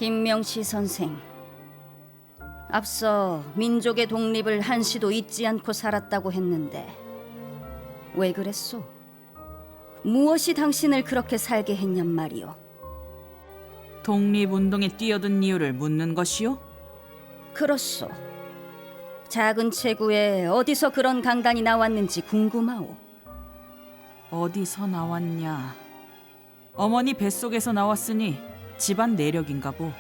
김명시 선생, 앞서 민족의 독립을 한시도 잊지 않고 살았다고 했는데 왜 그랬소? 무엇이 당신을 그렇게 살게 했냔 말이오? 독립운동에 뛰어든 이유를 묻는 것이요? 그렇소. 작은 체구에 어디서 그런 강단이 나왔는지 궁금하오. 어디서 나왔냐? 어머니 뱃속에서 나왔으니 집안 내력인가 보.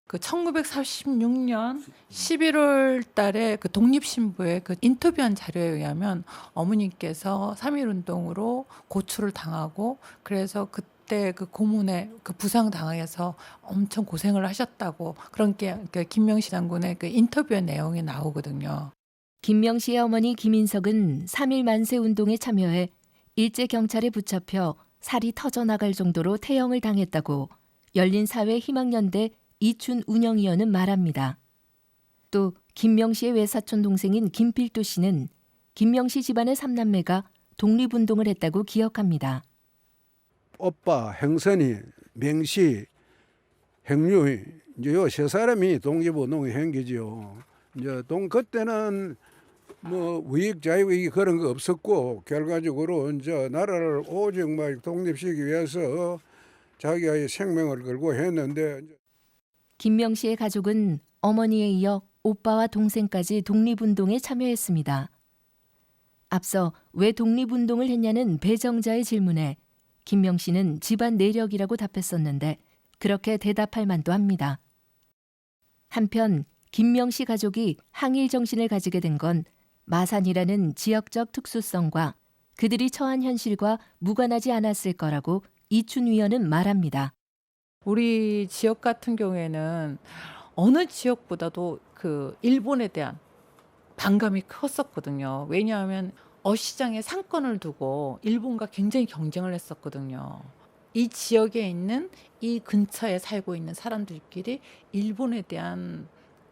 그 1946년 11월 달에 그 독립신부의 그 인터뷰한 자료에 의하면 어머니께서 3.1운동으로 고초를 당하고 그래서 그때 그 고문에 그 부상당해서 엄청 고생을 하셨다고 그런 게 그 김명시 장군의 그 인터뷰의 내용이 나오거든요. 김명시의 어머니 김인석은 3.1 만세운동에 참여해 일제 경찰에 붙잡혀 살이 터져나갈 정도로 태형을 당했다고 열린사회 희망연대 이춘 운영위원은 말합니다. 또 김명시의 외사촌 동생인 김필도 씨는 김명시 집안의 3남매가 독립운동을 했다고 기억합니다. 오빠, 행선이, 명시, 행류이 이제 요 세 사람이 독립운동에 행기죠. 이제 그때는 뭐 우익 자유익 그런 거 없었고 결과적으로 이제 나라를 오직 막 독립시키기 위해서 자기의 생명을 걸고 했는데. 김명시의 가족은 어머니에 이어 오빠와 동생까지 독립운동에 참여했습니다. 앞서 왜 독립운동을 했냐는 배정자의 질문에 김명시는 집안 내력이라고 답했었는데 그렇게 대답할 만도 합니다. 한편 김명시 가족이 항일 정신을 가지게 된 건 마산이라는 지역적 특수성과 그들이 처한 현실과 무관하지 않았을 거라고 이춘 위원은 말합니다. 우리 지역 같은 경우에는 어느 지역보다도 그 일본에 대한 반감이 컸었거든요. 왜냐하면 어시장에 상권을 두고 일본과 굉장히 경쟁을 했었거든요. 이 지역에 있는 이 근처에 살고 있는 사람들끼리 일본에 대한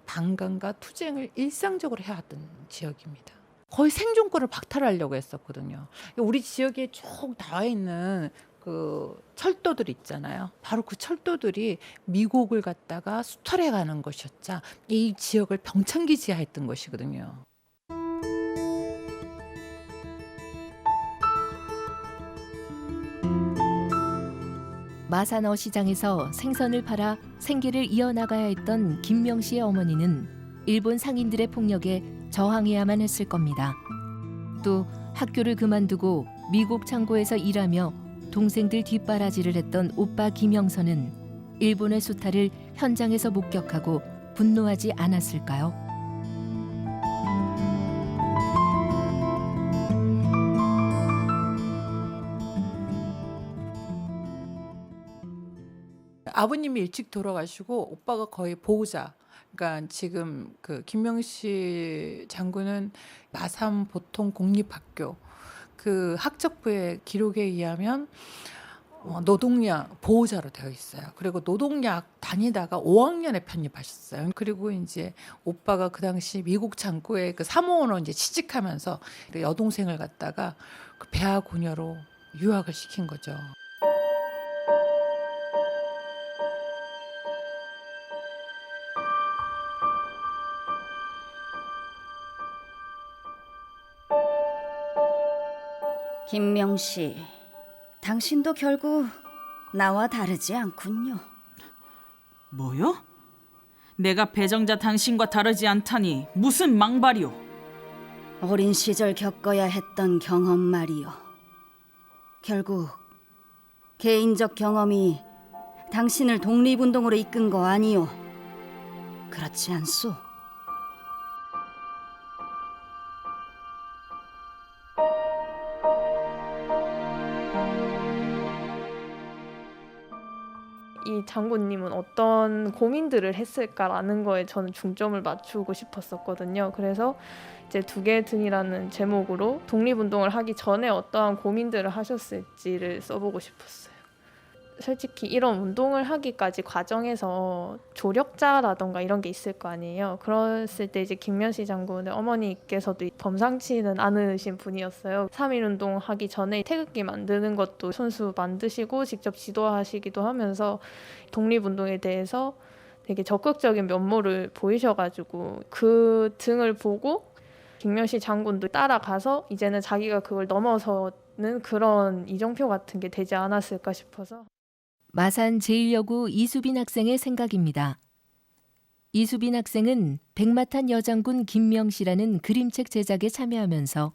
반감과 투쟁을 일상적으로 해왔던 지역입니다. 거의 생존권을 박탈하려고 했었거든요. 우리 지역에 쭉 나와 있는 그 철도들 있잖아요. 바로 그 철도들이 미국을 갖다가 수탈해 가는 것이었자 이 지역을 병창기지화했던 것이거든요. 마산 어시장에서 생선을 팔아 생계를 이어나가야 했던 김명시의 어머니는 일본 상인들의 폭력에 저항해야만 했을 겁니다. 또 학교를 그만두고 미국 창고에서 일하며 동생들 뒷바라지를 했던 오빠 김영선은 일본의 수탈을 현장에서 목격하고 분노하지 않았을까요? 아버님이 일찍 돌아가시고 오빠가 거의 보호자. 그러니까 지금 그 김명시 장군은 마산 보통 공립학교 그 학적부의 기록에 의하면 노동력 보호자로 되어 있어요. 그리고 노동력 다니다가 5학년에 편입하셨어요. 그리고 이제 오빠가 그 당시 미국 창고에 그 사무원으로 이제 취직하면서 여동생을 갖다가 그 배아 고녀로 유학을 시킨 거죠. 김명시, 당신도 결국 나와 다르지 않군요. 뭐요? 내가 배정자 당신과 다르지 않다니 무슨 망발이오? 어린 시절 겪어야 했던 경험 말이요. 결국 개인적 경험이 당신을 독립운동으로 이끈 거 아니요. 그렇지 않소? 이 장군님은 어떤 고민들을 했을까라는 거에 저는 중점을 맞추고 싶었었거든요. 그래서 이제 두 개의 등이라는 제목으로 독립운동을 하기 전에 어떠한 고민들을 하셨을지를 써보고 싶었어요. 솔직히 이런 운동을 하기까지 과정에서 조력자라던가 이런 게 있을 거 아니에요. 그랬을 때 이제 김명시 장군의 어머니께서도 범상치는 않으신 분이었어요. 3.1 운동 하기 전에 태극기 만드는 것도 손수 만드시고 직접 지도하시기도 하면서 독립운동에 대해서 되게 적극적인 면모를 보이셔가지고 그 등을 보고 김명시 장군도 따라가서 이제는 자기가 그걸 넘어서는 그런 이정표 같은 게 되지 않았을까 싶어서. 마산 제1여고 이수빈 학생의 생각입니다. 이수빈 학생은 백마탄 여장군 김명시라는 그림책 제작에 참여하면서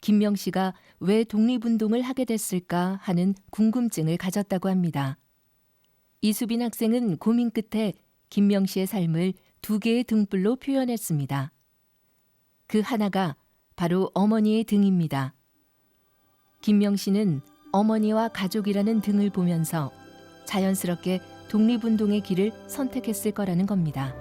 김명시가 왜 독립운동을 하게 됐을까 하는 궁금증을 가졌다고 합니다. 이수빈 학생은 고민 끝에 김명시의 삶을 2개의 등불로 표현했습니다. 그 하나가 바로 어머니의 등입니다. 김명시는 어머니와 가족이라는 등을 보면서 자연스럽게 독립운동의 길을 선택했을 거라는 겁니다.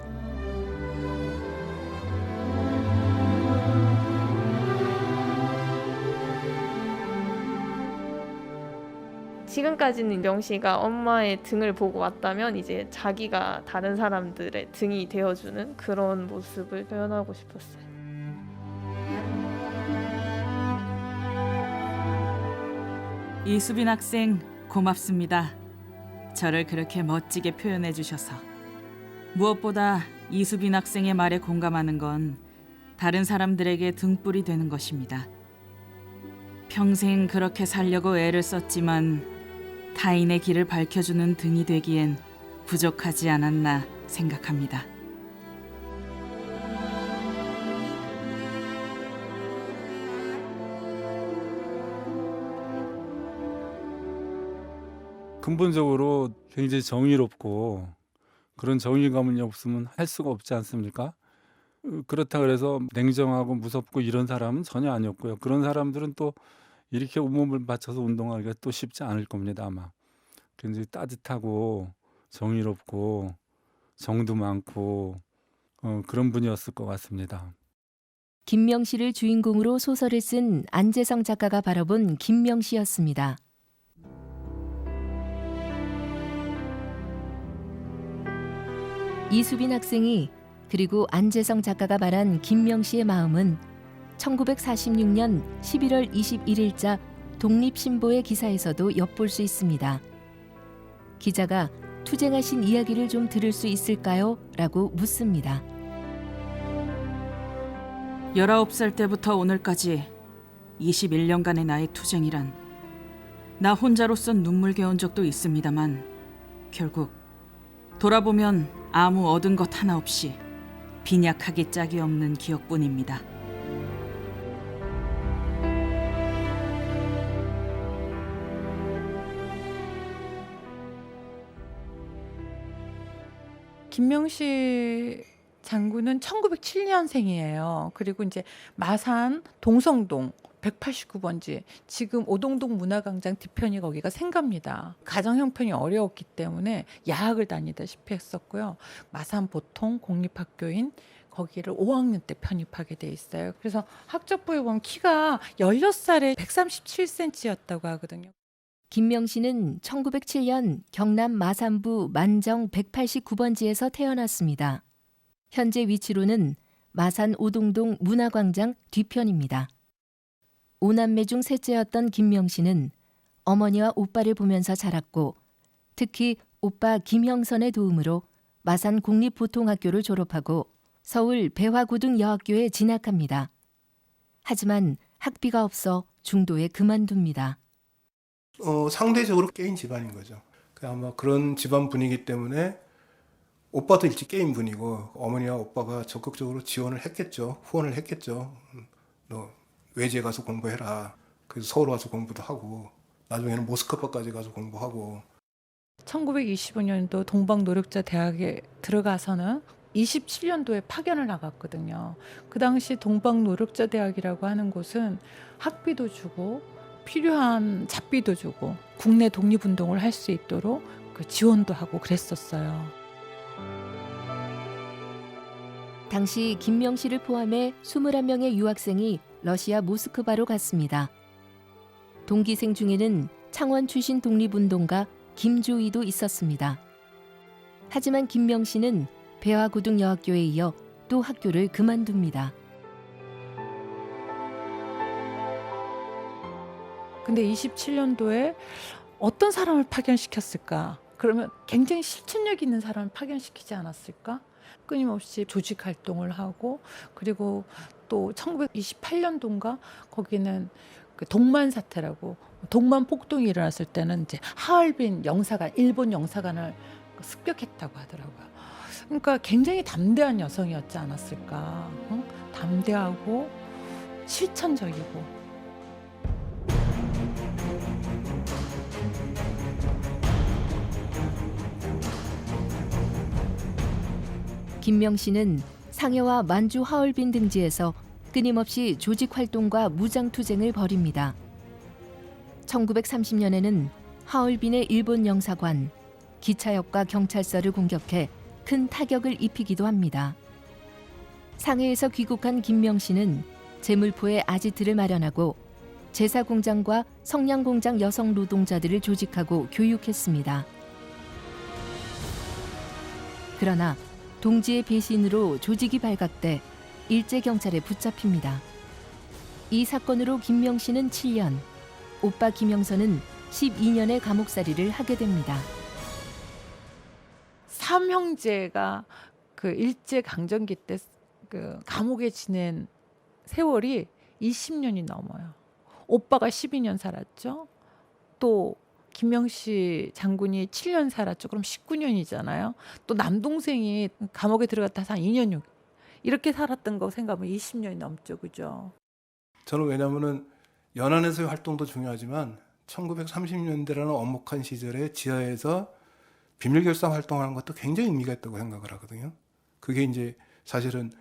지금까지는 명시가 엄마의 등을 보고 왔다면 이제 자기가 다른 사람들의 등이 되어주는 그런 모습을 표현하고 싶었어요. 이수빈 학생 고맙습니다. 저를 그렇게 멋지게 표현해 주셔서. 무엇보다 이수빈 학생의 말에 공감하는 건 다른 사람들에게 등불이 되는 것입니다. 평생 그렇게 살려고 애를 썼지만 타인의 길을 밝혀주는 등이 되기엔 부족하지 않았나 생각합니다. 근본적으로 굉장히 정의롭고 그런 정의감이 없으면 할 수가 없지 않습니까? 그렇다 그래서 냉정하고 무섭고 이런 사람은 전혀 아니었고요. 그런 사람들은 또 이렇게 온몸을 바쳐서 운동하기가 또 쉽지 않을 겁니다, 아마. 굉장히 따뜻하고 정의롭고 정도 많고 그런 분이었을 것 같습니다. 김명시를 주인공으로 소설을 쓴 안재성 작가가 바라본 김명시였습니다. 이수빈 학생이 그리고 안재성 작가가 말한 김명시의 마음은 1946년 11월 21일자 독립신보의 기사에서도 엿볼 수 있습니다. 기자가 투쟁하신 이야기를 좀 들을 수 있을까요? 라고 묻습니다. 19살 때부터 오늘까지 21년간의 나의 투쟁이란 나 혼자로선 눈물겨운 적도 있습니다만 결국 돌아보면 아무 얻은 것 하나 없이 빈약하기 짝이 없는 기억뿐입니다. 김명시 장군은 1907년생이에요. 그리고 이제 마산 동성동 189번지 지금 오동동 문화광장 뒤편이 거기가 생갑니다. 가정 형편이 어려웠기 때문에 야학을 다니다시피 했었고요. 마산 보통 공립학교인 거기를 5학년 때 편입하게 돼 있어요. 그래서 학적부에 보면 키가 16살에 137cm였다고 하거든요. 김명시는 1907년 경남 마산부 만정 189번지에서 태어났습니다. 현재 위치로는 마산 오동동 문화광장 뒤편입니다. 5남매 중 셋째였던 김명시는 어머니와 오빠를 보면서 자랐고 특히 오빠 김형선의 도움으로 마산 공립보통학교를 졸업하고 서울 배화고등여학교에 진학합니다. 하지만 학비가 없어 중도에 그만둡니다. 상대적으로 게임 집안인 거죠. 아마 그런 집안 분위기 때문에 오빠도 일찍 게임 분이고 어머니와 오빠가 적극적으로 지원을 했겠죠. 후원을 했겠죠. 너 외지에 가서 공부해라. 그래서 서울 와서 공부도 하고 나중에는 모스크바까지 가서 공부하고. 1925년도 동방노력자대학에 들어가서는 27년도에 파견을 나갔거든요. 그 당시 동방노력자대학이라고 하는 곳은 학비도 주고 필요한 잡비도 주고 국내 독립운동을 할 수 있도록 그 지원도 하고 그랬었어요. 당시 김명시를 포함해 21명의 유학생이 러시아 모스크바로 갔습니다. 동기생 중에는 창원 출신 독립운동가 김조이도 있었습니다. 하지만 김명 씨는 배화고등여학교에 이어 또 학교를 그만둡니다. 근데 27년도에 어떤 사람을 파견시켰을까? 그러면 굉장히 실천력 있는 사람을 파견시키지 않았을까? 끊임없이 조직 활동을 하고, 그리고 또 1928년도인가 거기는 그 동만 사태라고, 동만 폭동이 일어났을 때는 이제 하얼빈 영사관, 일본 영사관을 습격했다고 하더라고요. 그러니까 굉장히 담대한 여성이었지 않았을까? 응? 담대하고 실천적이고. 김명 씨는 상해와 만주 하얼빈 등지에서 끊임없이 조직 활동과 무장 투쟁을 벌입니다. 1930년에는 하얼빈의 일본 영사관, 기차역과 경찰서를 공격해 큰 타격을 입히기도 합니다. 상해에서 귀국한 김명 씨는 제물포에 아지트를 마련하고 제사공장과 성냥공장 여성 노동자들을 조직하고 교육했습니다. 그러나 동지의 배신으로 조직이 발각돼 일제경찰에 붙잡힙니다. 이 사건으로 김명 씨는 7년, 오빠 김영선은 12년의 감옥살이를 하게 됩니다. 삼형제가 그 일제강점기 때 그 감옥에 지낸 세월이 20년이 넘어요. 오빠가 12년 살았죠. 또 김명씨 장군이 7년 살았죠. 그럼 19년이잖아요. 또 남동생이 감옥에 들어갔다 한 2년 6. 이렇게 살았던 거 생각하면 20년이 넘죠. 그죠? 저는 왜냐면은 연안에서의 활동도 중요하지만 1930년대라는 엄혹한 시절에 지하에서 비밀 결사 활동하는 것도 굉장히 의미가 있다고 생각을 하거든요. 그게 이제 사실은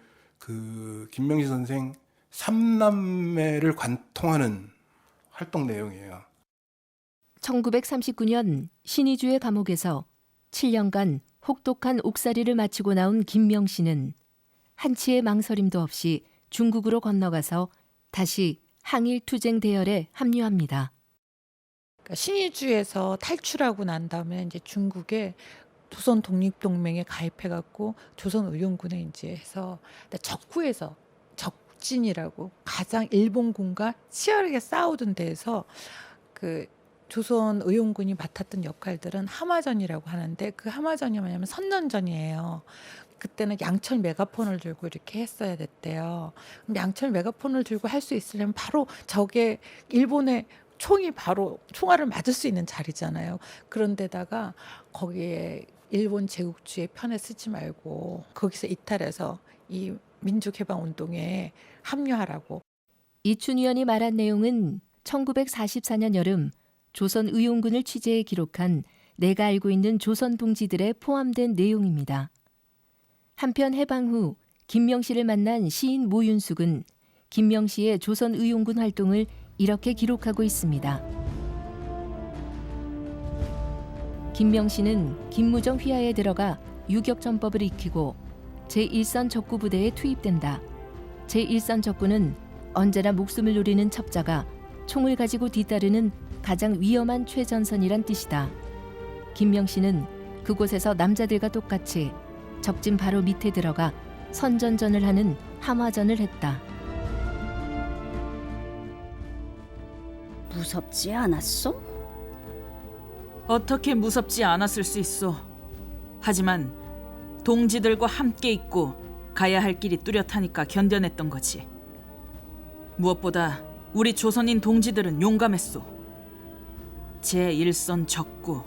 그 김명시 선생 3남매를 관통하는 활동 내용이에요. 1939년 신의주의 감옥에서 7년간 혹독한 옥살이를 마치고 나온 김명 씨는 한치의 망설임도 없이 중국으로 건너가서 다시 항일 투쟁 대열에 합류합니다. 그러니까 신의주에서 탈출하고 난 다음에 이제 중국에 조선 독립동맹에 가입해갖고 조선의용군에 이제 해서 적구에서 적진이라고 가장 일본군과 치열하게 싸우던 데에서 그 조선의용군이 맡았던 역할들은 하마전이라고 하는데 그 하마전이 뭐냐면 선전전이에요. 그때는 양철 메가폰을 들고 이렇게 했어야 됐대요. 그럼 양철 메가폰을 들고 할 수 있으려면 바로 적의 일본의 총이 바로 총알을 맞을 수 있는 자리잖아요. 그런데다가 거기에 일본 제국주의 편에 쓰지 말고 거기서 이탈해서 이 민족해방운동에 합류하라고. 이춘 의원이 말한 내용은 1944년 여름 조선의용군을 취재해 기록한 내가 알고 있는 조선 동지들에 포함된 내용입니다. 한편 해방 후 김명 씨를 만난 시인 모윤숙은 김명 씨의 조선의용군 활동을 이렇게 기록하고 있습니다. 김명 씨는 김무정 휘하에 들어가 유격전법을 익히고 제1선 적구부대에 투입된다. 제1선 적구는 언제나 목숨을 노리는 첩자가 총을 가지고 뒤따르는 가장 위험한 최전선이란 뜻이다. 김명 씨는 그곳에서 남자들과 똑같이 적진 바로 밑에 들어가 선전전을 하는 함화전을 했다. 무섭지 않았어? 어떻게 무섭지 않았을 수 있어. 하지만 동지들과 함께 있고 가야 할 길이 뚜렷하니까 견뎌냈던 거지. 무엇보다 우리 조선인 동지들은 용감했소. 제1선 적구.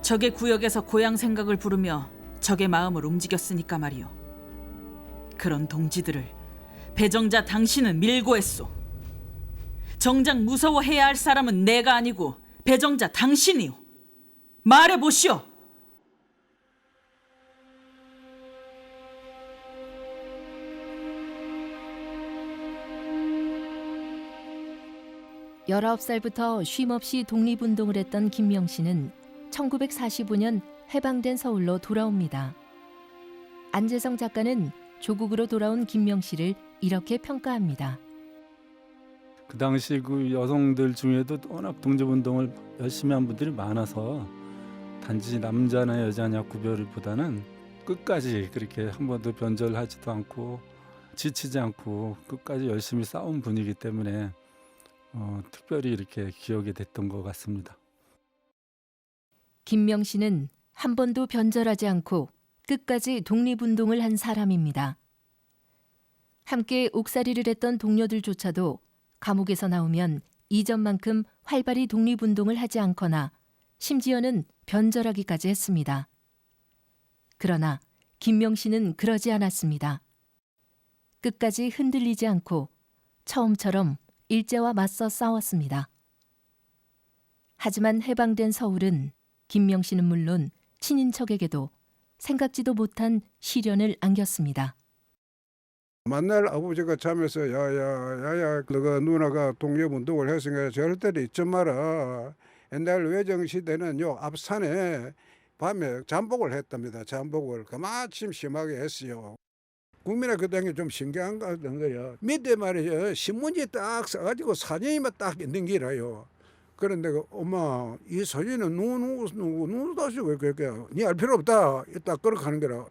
적의 구역에서 고향 생각을 부르며 적의 마음을 움직였으니까 말이오. 그런 동지들을 배정자 당신은 밀고 했소. 정작 무서워해야 할 사람은 내가 아니고 배정자 당신이오. 말해보시오. 열아홉 살부터 쉼없이 독립운동을 했던 김명 씨는 1945년 해방된 서울로 돌아옵니다. 안재성 작가는 조국으로 돌아온 김명 씨를 이렇게 평가합니다. 그 당시 그 여성들 중에도 워낙 독립운동을 열심히 한 분들이 많아서 단지 남자나 여자냐 구별보다는 끝까지 그렇게 한 번도 변절하지도 않고 지치지 않고 끝까지 열심히 싸운 분이기 때문에 특별히 이렇게 기억이 됐던 것 같습니다. 김명 씨는 한 번도 변절하지 않고 끝까지 독립운동을 한 사람입니다. 함께 옥살이를 했던 동료들조차도 감옥에서 나오면 이전만큼 활발히 독립운동을 하지 않거나 심지어는 변절하기까지 했습니다. 그러나 김명 씨는 그러지 않았습니다. 끝까지 흔들리지 않고 처음처럼 일제와 맞서 싸웠습니다. 하지만 해방된 서울은 김명 씨는 물론 친인척에게도 생각지도 못한 시련을 안겼습니다. 만날 아버지가 잠에서 야야 너가 누나가 독립운동을 했으니까 절대로 잊지 마라. 옛날 외정시대는 요 앞산에 밤에 잠복을 했답니다. 잠복을 그마침 심하게 했어요. 국민의 그 당시 좀 신기한 거 같은 거예요. 밑에 말이죠. 신문지 딱 써가지고 사진이만 딱 있는 기라요. 그런데 엄마 이 사진은 누구 다시 왜 그렇게 니 알 필요 없다. 딱 그렇게 하는 거라.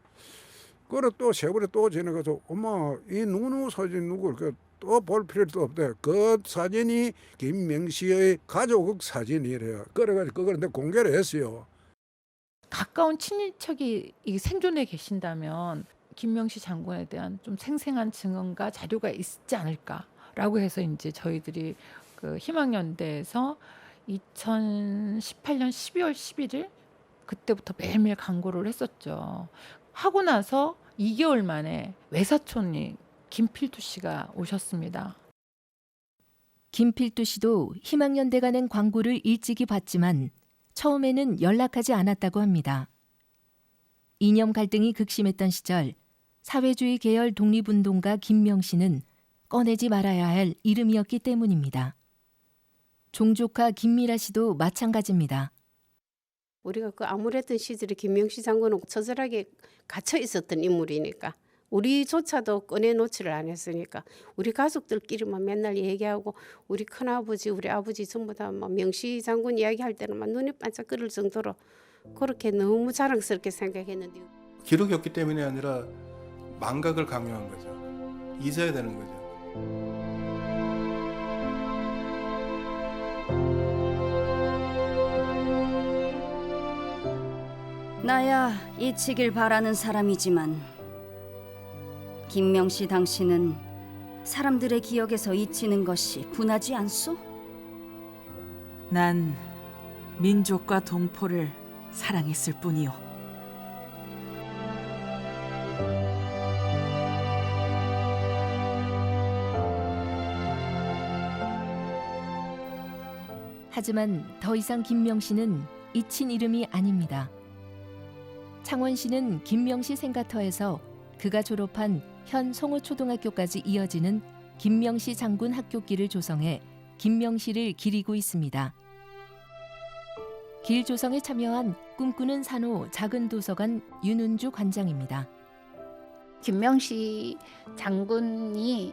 그래 또 세월이 또 지나가서 엄마 이 누구 사진 누구 이렇게 또 볼 필요도 없대. 그 사진이 김명씨의 가족 사진이래요. 그래가지고 그걸 내가 공개를 했어요. 가까운 친인척이 이 생존해 계신다면 김명씨 장군에 대한 좀 생생한 증언과 자료가 있지 않을까라고 해서 이제 저희들이 그 희망연대에서 2018년 12월 11일 그때부터 매일매일 광고를 했었죠. 하고 나서 2개월 만에 외사촌이 김필두 씨가 오셨습니다. 김필두 씨도 희망연대가 낸 광고를 일찍이 봤지만 처음에는 연락하지 않았다고 합니다. 이념 갈등이 극심했던 시절 사회주의 계열 독립운동가 김명 씨는 꺼내지 말아야 할 이름이었기 때문입니다. 종조카 김미라 씨도 마찬가지입니다. 우리가 그 암울했던 시절에 김명시 장군은 처절하게 갇혀 있었던 인물이니까 우리조차도 꺼내놓지를 않았으니까 우리 가족들끼리만 맨날 얘기하고 우리 큰아버지 우리 아버지 전부 다 막 명시 장군 이야기할 때는 막 눈이 반짝거릴 정도로 그렇게 너무 자랑스럽게 생각했는데 기록이 없기 때문이 아니라 망각을 강요한 거죠. 잊어야 되는 거죠. 나야 잊히길 바라는 사람이지만 김명씨 당신은 사람들의 기억에서 잊히는 것이 분하지 않소? 난 민족과 동포를 사랑했을 뿐이요. 하지만 더 이상 김명 씨는 잊힌 이름이 아닙니다. 창원시는 김명시 생가터에서 그가 졸업한 현 송호초등학교까지 이어지는 김명시 장군 학교길을 조성해 김명시를 기리고 있습니다. 길 조성에 참여한 꿈꾸는 산호 작은 도서관 윤은주 관장입니다. 김명시 장군이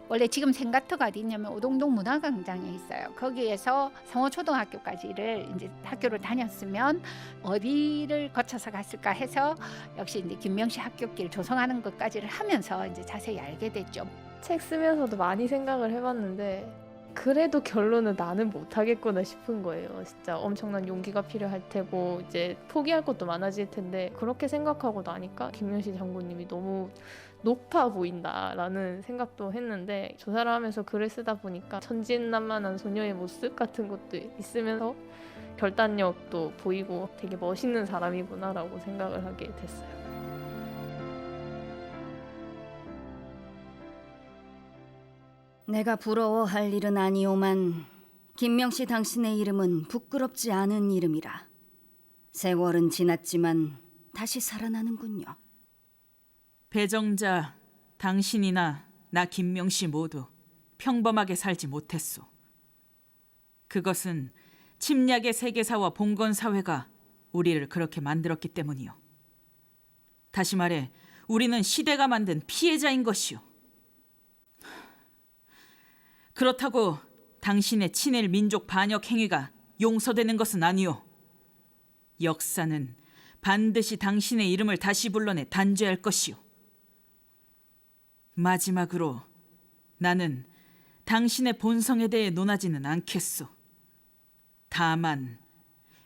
원래 지금 생가터가 어디 있냐면 오동동 문화광장에 있어요. 거기에서 성호초등학교까지를 이제 학교를 다녔으면 어디를 거쳐서 갔을까 해서 역시 이제 김명시 학교길 조성하는 것까지를 하면서 이제 자세히 알게 됐죠. 책 쓰면서도 많이 생각을 해봤는데 그래도 결론은 나는 못하겠구나 싶은 거예요. 진짜 엄청난 용기가 필요할 테고 이제 포기할 것도 많아질 텐데 그렇게 생각하고 나니까 김명시 장군님이 너무 높아 보인다라는 생각도 했는데 조사를 하면서 글을 쓰다 보니까 천진난만한 소녀의 모습 같은 것도 있으면서 결단력도 보이고 되게 멋있는 사람이구나라고 생각을 하게 됐어요. 내가 부러워할 일은 아니오만 김명씨 당신의 이름은 부끄럽지 않은 이름이라. 세월은 지났지만 다시 살아나는군요. 배정자, 당신이나 나 김명씨 모두 평범하게 살지 못했소. 그것은 침략의 세계사와 봉건사회가 우리를 그렇게 만들었기 때문이요. 다시 말해 우리는 시대가 만든 피해자인 것이요. 그렇다고 당신의 친일 민족 반역 행위가 용서되는 것은 아니요. 역사는 반드시 당신의 이름을 다시 불러내 단죄할 것이오. 마지막으로 나는 당신의 본성에 대해 논하지는 않겠소. 다만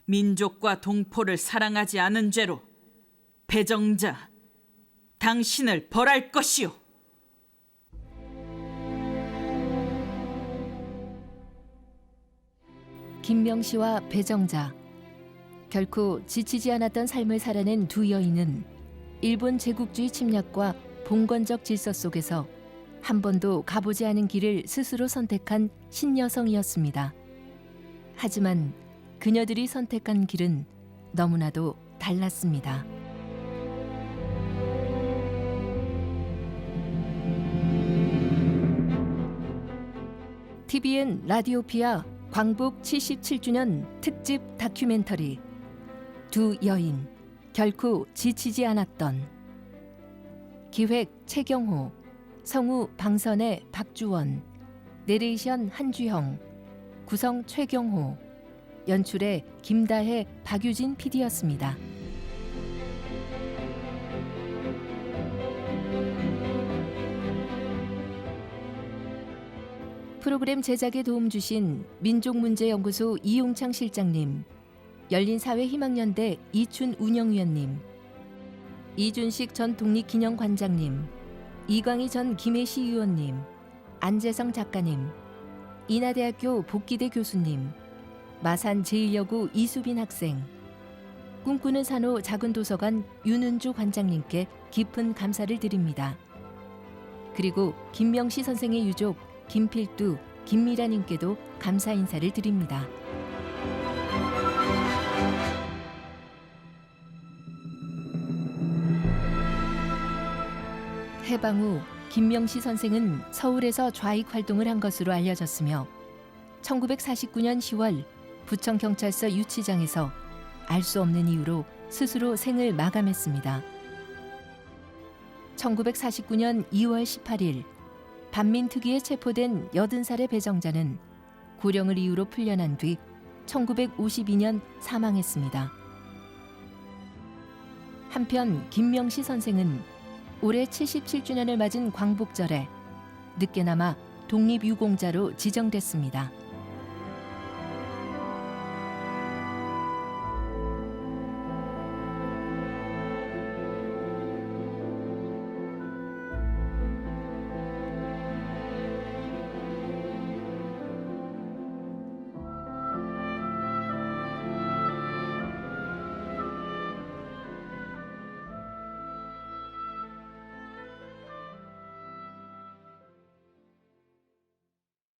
민족과 동포를 사랑하지 않은 죄로 배정자 당신을 벌할 것이오. 김명시와 배정자, 결코 지치지 않았던 삶을 살아낸 두 여인은 일본 제국주의 침략과 봉건적 질서 속에서 한 번도 가보지 않은 길을 스스로 선택한 신여성이었습니다. 하지만 그녀들이 선택한 길은 너무나도 달랐습니다. TVN 라디오피아 광복 77주년 특집 다큐멘터리 두 여인 결코 지치지 않았던. 기획 최경호, 성우 방선의 박주원, 내레이션 한주형, 구성 최경호, 연출의 김다혜, 박유진 PD였습니다. 프로그램 제작에 도움 주신 민족문제연구소 이용창 실장님, 열린사회희망연대 이춘 운영위원님, 이준식 전 독립기념관장님, 이광희 전 김해시 의원님, 안재성 작가님, 인하대학교 복기대 교수님, 마산 제1여고 이수빈 학생, 꿈꾸는 산호 작은도서관 윤은주 관장님께 깊은 감사를 드립니다. 그리고 김명시 선생의 유족 김필두, 김미라님께도 감사 인사를 드립니다. 해방 후 김명시 선생은 서울에서 좌익 활동을 한 것으로 알려졌으며 1949년 10월 부천경찰서 유치장에서 알 수 없는 이유로 스스로 생을 마감했습니다. 1949년 2월 18일 반민특위에 체포된 80살의 배정자는 구령을 이유로 풀려난 뒤 1952년 사망했습니다. 한편 김명시 선생은 올해 77주년을 맞은 광복절에 늦게나마 독립유공자로 지정됐습니다.